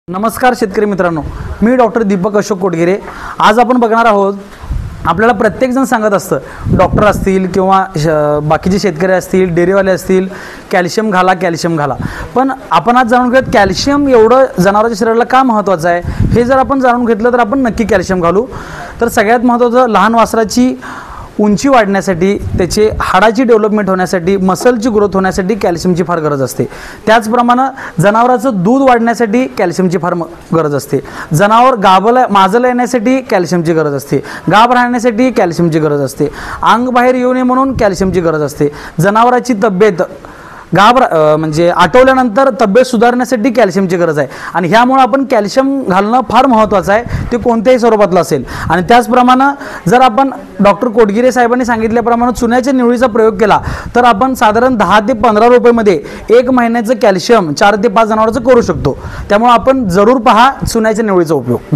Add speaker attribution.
Speaker 1: नमस्कार शेतकरी मित्रांनो, मी डॉक्टर दीपक अशोक कोटगिरे। आज आपण बघणार आहोत, आपल्याला प्रत्येक जण सांगत असतं, डॉक्टर असतील किंवा बाकीचे शेतकरी असतील, डेअरीवाले असतील, कॅल्शियम घाला कॅल्शियम घाला। पण आपण आज जाणून घेऊयात कॅल्शियम एवढं जनावरांच्या शरीराला का महत्त्वाचं आहे। हे जर आपण जाणून घेतलं तर आपण नक्की कॅल्शियम घालू। तर सगळ्यात महत्त्वाचं, लहान वासराची उंची वाढण्यासाठी, त्याचे हाडाची डेव्हलपमेंट होण्यासाठी, मसलची ग्रोथ होण्यासाठी कॅल्शियमची फार गरज असते। त्याचप्रमाणे जनावराचं दूध वाढण्यासाठी कॅल्शियमची फार गरज असते। जनावर माजलं येण्यासाठी कॅल्शियमची गरज असते। गाभ राहण्यासाठी कॅल्शियमची गरज असते। अंग बाहेर येऊ नये म्हणून कॅल्शियमची गरज असते। जनावराची तब्येत म्हणजे आटवल्यानंतर तब्येत सुधारण्यासाठी कॅल्शियमची गरज आहे। आणि ह्यामुळे आपण कॅल्शियम घालणं फार महत्त्वाचं आहे, ते कोणत्याही स्वरूपातलं असेल। आणि त्याचप्रमाणे जर आपण डॉक्टर कोटगिरे साहेबांनी सांगितल्याप्रमाणे चुन्याच्या निवळीचा प्रयोग केला तर आपण साधारण 10 ते 15 रुपयामध्ये 1 महिन्याचं कॅल्शियम 4 ते 5 जनावरांचं करू शकतो। त्यामुळे आपण जरूर पहा चुन्याच्या निवळीचा उपयोग।